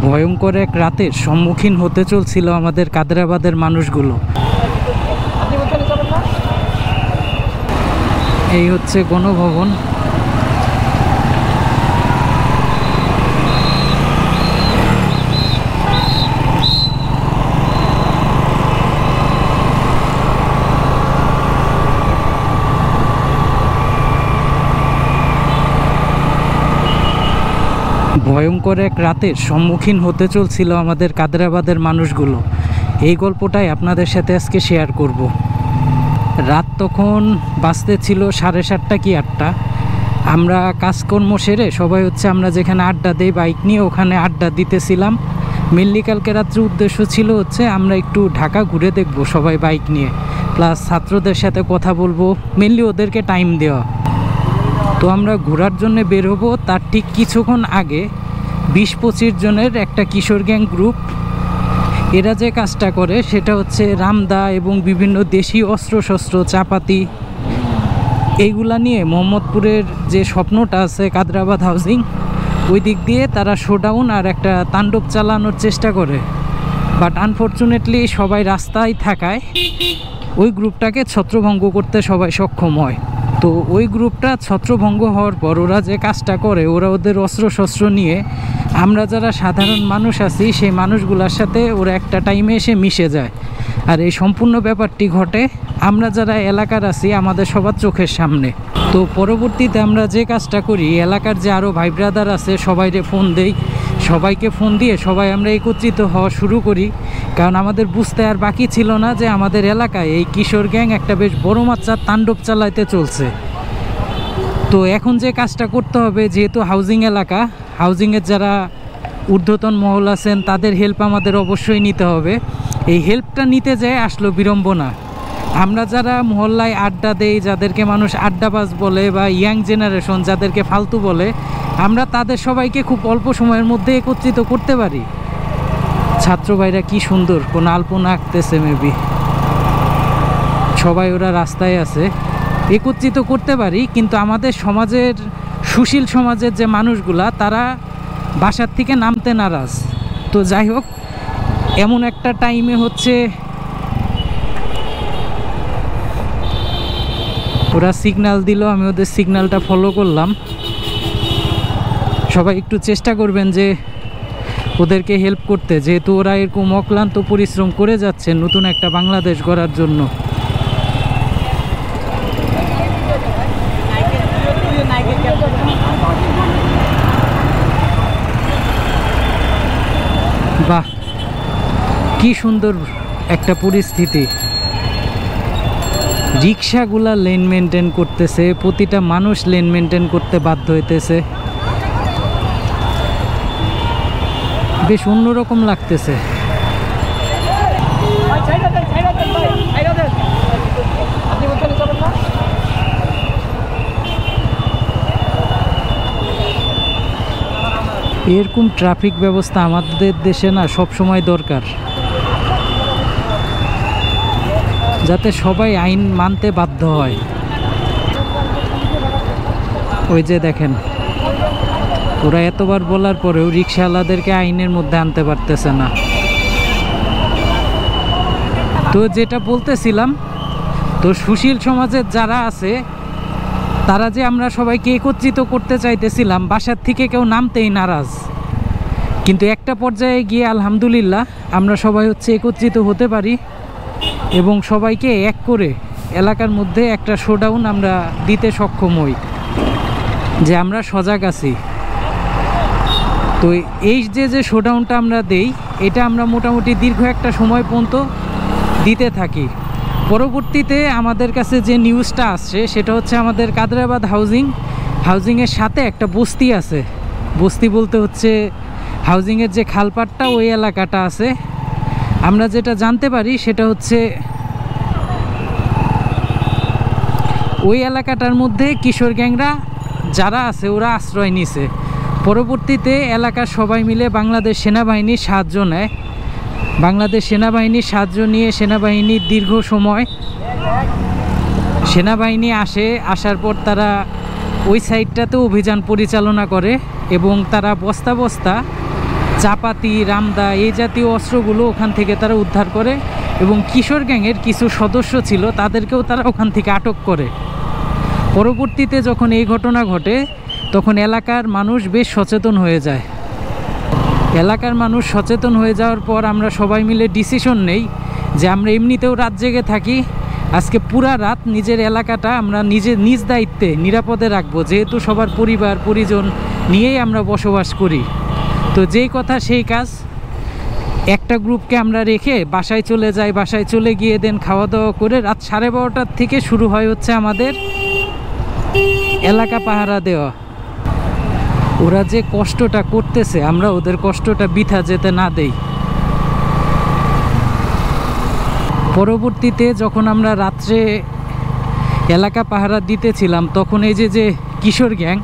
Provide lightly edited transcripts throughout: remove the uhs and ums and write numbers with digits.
ভয়ঙ্কর এক রাতের সম্মুখীন হতে চলছিল আমাদের কাদেরাবাদের মানুষগুলো। এই হচ্ছে গণভবন। ভয়ঙ্কর এক রাতের সম্মুখীন হতে চলছিল আমাদের কাদেরাবাদের মানুষগুলো। এই গল্পটাই আপনাদের সাথে আজকে শেয়ার করব। রাত তখন বাজতে ছিল 7:30 কি 8টা। আমরা কাজকর্ম সেরে সবাই আমরা যেখানে আড্ডা দেই বাইক নিয়ে, ওখানে আড্ডা দিতেছিলাম। মেনলি কালকে রাত্রে উদ্দেশ্য ছিল আমরা একটু ঢাকা ঘুরে দেখব সবাই বাইক নিয়ে, প্লাস ছাত্রদের সাথে কথা বলবো, মেনলি ওদেরকে টাইম দেওয়া। তো আমরা ঘোরার জন্য বের হবো, তার ঠিক কিছুক্ষণ আগে 20-25 জনের একটা কিশোর গ্যাং গ্রুপ, এরা যে কাজটা করে সেটা রামদা এবং বিভিন্ন দেশি অস্ত্রশস্ত্র, চাপাতি, এইগুলা নিয়ে মোহাম্মদপুরের যে স্বপ্নটা আছে কাদেরাবাদ হাউজিং, ওই দিক দিয়ে তারা শোডাউন আর একটা তাণ্ডব চালানোর চেষ্টা করে। বাট আনফর্চুনেটলি সবাই রাস্তায় থাকায় ওই গ্রুপটাকে ছত্রভঙ্গ করতে সবাই সক্ষম হয়। তো ওই গ্রুপটা ছত্রভঙ্গ হওয়ার পর ওরা যে কাজটা করে, ওরা ওদের অস্ত্রশস্ত্র নিয়ে আমরা যারা সাধারণ মানুষ আছি সেই মানুষগুলোর সাথে ওরা একটা টাইমে এসে মিশে যায়। আর এই সম্পূর্ণ ব্যাপারটি ঘটে আমরা যারা এলাকার আছি আমাদের সবার চোখের সামনে। তো পরবর্তীতে আমরা যে কাজটা করি, এলাকার যে আরও ভাই ব্রাদার আছে সবাইকে ফোন দেই, সবাইকে ফোন দিয়ে সবাই আমরা একত্রিত হওয়া শুরু করি। কারণ আমাদের বুঝতে আর বাকি ছিল না যে আমাদের এলাকায় এই কিশোর গ্যাং একটা বেশ বড় মাত্রার তাণ্ডব চালাইতে চলছে। তো এখন যে কাজটা করতে হবে, যেহেতু হাউজিং এলাকা, হাউজিংয়ের যারা ঊর্ধ্বতন মহল আছেন তাদের হেল্প আমাদের অবশ্যই নিতে হবে। এই হেল্পটা নিতে যেয়ে আসলো বিড়ম্বনা। আমরা যারা মহল্লায় আড্ডা দেই, যাদেরকে মানুষ আড্ডাবাজ বলে বা ইয়াং জেনারেশন যাদেরকে ফালতু বলে, আমরা তাদের সবাইকে খুব অল্প সময়ের মধ্যে একত্রিত করতে পারি। ছাত্র ভাইরা কি সুন্দর কোন আলপনা আঁকতেছে, মেবি সবাই ওরা রাস্তায় আছে, একত্রিত করতে পারি। কিন্তু আমাদের সমাজের, সুশীল সমাজের যে মানুষগুলা, তারা বাসার থেকে নামতে নারাজ। তো যাই হোক, এমন একটা টাইমে ওরা সিগন্যাল দিল, আমি ওদের সিগন্যালটা ফলো করলাম। সবাই একটু চেষ্টা করবেন যে ওদেরকে হেল্প করতে, যেহেতু ওরা এরকম অক্লান্ত পরিশ্রম করে যাচ্ছে নতুন একটা বাংলাদেশ গড়ার জন্য। বাহ, কি সুন্দর একটা পরিস্থিতি। রিক্সাগুলা লেন মেনটেন করতেছে, প্রতিটা মানুষ লেন মেনটেন করতে বাধ্য হইতেছে, বেশ অন্যরকম লাগতেছে। এরকম ট্রাফিক ব্যবস্থা আমাদের দেশে না সব সময় দরকার, যাতে সবাই আইন মানতে বাধ্য হয়। ওই যে দেখেন, ওরা এতবার বলার পরেও রিক্সাওয়ালাদেরকে আইনের মধ্যে আনতে পারতেছে না। তো যেটা বলতেছিলাম, তো সুশীল সমাজের যারা আছে তারা যে আমরা সবাইকে একত্রিত করতে চাইতেছিলাম, বাসার থেকে কেউ নামতেই নারাজ। কিন্তু একটা পর্যায়ে গিয়ে আলহামদুলিল্লাহ আমরা সবাই একত্রিত হতে পারি এবং সবাইকে এক করে এলাকার মধ্যে একটা শোডাউন আমরা দিতে সক্ষম হই, যে আমরা সজাগ আছি। তো এই যে শোডাউনটা আমরা দেই, এটা আমরা মোটামুটি দীর্ঘ একটা সময় পর্যন্ত দিতে থাকি। পরবর্তীতে আমাদের কাছে যে নিউজটা আসছে সেটা আমাদের কাদেরাবাদ হাউজিংয়ের সাথে একটা বস্তি আছে। বস্তি বলতে হাউজিংয়ের যে খালপাটটা, ওই এলাকাটা আছে। আমরা যেটা জানতে পারি সেটা ওই এলাকাটার মধ্যে কিশোর গ্যাংরা যারা আছে ওরা আশ্রয় নিছে। পরবর্তীতে এলাকার সবাই মিলে বাংলাদেশ সেনাবাহিনীর সাহায্য নেয়। বাংলাদেশ সেনাবাহিনীর সাহায্য নিয়ে সেনাবাহিনীর দীর্ঘ সময় সেনাবাহিনী আসার পর তারা ওই সাইডটাতে অভিযান পরিচালনা করে এবং তারা বস্তা বস্তা চাপাতি, রামদা এই জাতীয় অস্ত্রগুলো ওখান থেকে তারা উদ্ধার করে এবং কিশোর গ্যাংয়ের কিছু সদস্য ছিল তাদেরকেও তারা ওখান থেকে আটক করে। পরবর্তীতে যখন এই ঘটনা ঘটে তখন এলাকার মানুষ বেশ সচেতন হয়ে যায়। এলাকার মানুষ সচেতন হয়ে যাওয়ার পর আমরা সবাই মিলে ডিসিশন নেই যে আমরা এমনিতেও রাত জেগে থাকি, আজকে পুরা রাত নিজের এলাকাটা আমরা নিজ দায়িত্বে নিরাপদে রাখবো, যেহেতু সবার পরিবার পরিজন নিয়েই আমরা বসবাস করি। তো যেই কথা সেই কাজ, একটা গ্রুপকে আমরা রেখে বাসায় চলে যাই। বাসায় চলে গিয়ে দেন খাওয়া দাওয়া করে রাত 12:30টার থেকে শুরু হয় হচ্ছে আমাদের এলাকা পাহারা দেওয়া। ওরা যে কষ্টটা করতেছে আমরা ওদের কষ্টটা বৃথা যেতে না দেই। পরবর্তীতে যখন আমরা রাত্রে এলাকা পাহারা দিতেছিলাম তখন এই যে কিশোর গ্যাং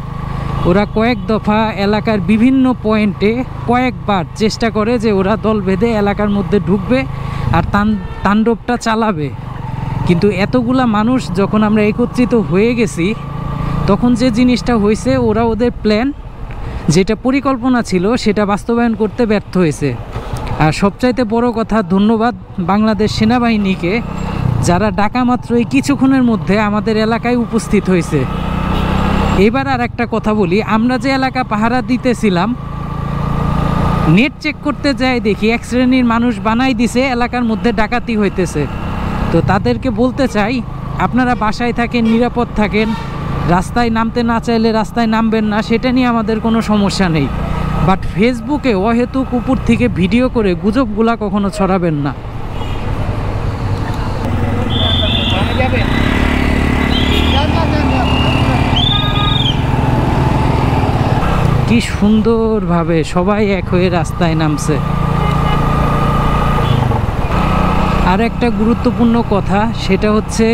ওরা কয়েক দফা এলাকার বিভিন্ন পয়েন্টে কয়েকবার চেষ্টা করে যে ওরা দল বেঁধে এলাকার মধ্যে ঢুকবে আর তাণ্ডবটা চালাবে। কিন্তু এতগুলা মানুষ যখন আমরা একত্রিত হয়ে গেছি তখন যে জিনিসটা হয়েছে, ওরা ওদের প্ল্যান যেটা পরিকল্পনা ছিল সেটা বাস্তবায়ন করতে ব্যর্থ হয়েছে। আর সবচাইতে বড় কথা, ধন্যবাদ বাংলাদেশ সেনাবাহিনীকে, যারা ডাকা মাত্রই কিছুক্ষণের মধ্যে আমাদের এলাকায় উপস্থিত হয়েছে। এবার আর একটা কথা বলি, আমরা যে এলাকা পাহারা দিতেছিলাম নেট চেক করতে যাই দেখি এক শ্রেণীর মানুষ বানাই দিছে এলাকার মধ্যে ডাকাতি হইতেছে। তো তাদেরকে বলতে চাই, আপনারা বাসায় থাকেন, নিরাপদ থাকেন, রাস্তায় নামতে না চাইলে রাস্তায় নামবেন না, সেটা নিয়ে আমাদের কোনো সমস্যা নেই। বাট ফেসবুকে অহেতুক উপর থেকে ভিডিও করে গুজবগুলা কখনো ছড়াবেন না। কি সুন্দরভাবে সবাই এক হয়ে রাস্তায় নামছে। আর একটা গুরুত্বপূর্ণ কথা, সেটা হচ্ছে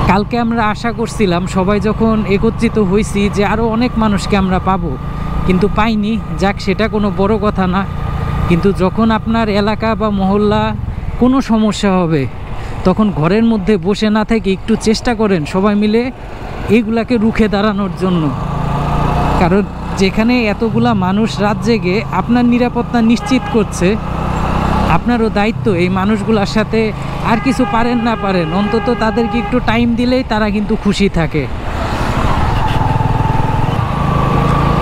কালকে আমরা আশা করছিলাম সবাই যখন একত্রিত হয়েছি যে আরও অনেক মানুষকে আমরা পাবো, কিন্তু পাইনি। যাক, সেটা কোনো বড় কথা না। কিন্তু যখন আপনার এলাকা বা মহল্লা কোনো সমস্যা হবে তখন ঘরের মধ্যে বসে না থেকে একটু চেষ্টা করেন সবাই মিলে এইগুলাকে রুখে দাঁড়ানোর জন্য। কারণ যেখানে এতগুলা মানুষ রাত জেগে আপনার নিরাপত্তা নিশ্চিত করছে, আপনারও দায়িত্ব এই মানুষগুলোর সাথে আর কিছু পারেন না পারেন অন্তত তাদেরকে একটু টাইম দিলেই তারা কিন্তু খুশি থাকে।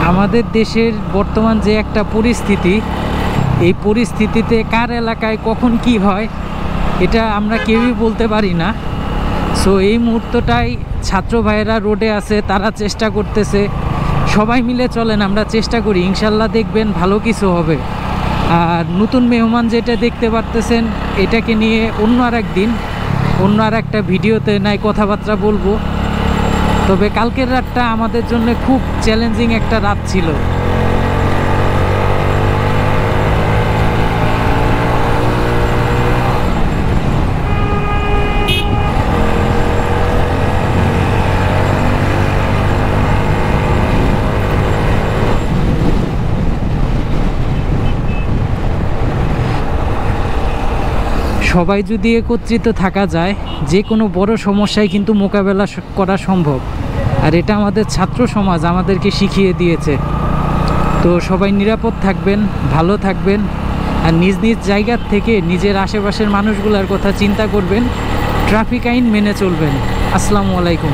আমাদের দেশের বর্তমান যে একটা পরিস্থিতি, এই পরিস্থিতিতে কার এলাকায় কখন কি হয় এটা আমরা কেউই বলতে পারি না। সো এই মুহূর্তটাই ছাত্র ভাইয়েরা রোডে আছে, তারা চেষ্টা করতেছে। সবাই মিলে চলেন, আমরা চেষ্টা করি, ইনশাল্লাহ দেখবেন ভালো কিছু হবে। আর নতুন মেহমান যেটা দেখতে পারতেছেন, এটাকে নিয়ে অন্য আর একদিন অন্য আর একটা ভিডিওতে নাই কথাবার্তা বলবো। তবে কালকের রাতটা আমাদের জন্য খুব চ্যালেঞ্জিং একটা রাত ছিল। সবাই যদি একত্রিত থাকা যায়, যে কোনো বড় সমস্যায় কিন্তু মোকাবেলা করা সম্ভব। আর এটা আমাদের ছাত্র সমাজ আমাদেরকে শিখিয়ে দিয়েছে। তো সবাই নিরাপদ থাকবেন, ভালো থাকবেন, আর নিজ নিজ জায়গার থেকে নিজের আশেপাশের মানুষগুলোর কথা চিন্তা করবেন, ট্রাফিক আইন মেনে চলবেন। আসসালামু আলাইকুম।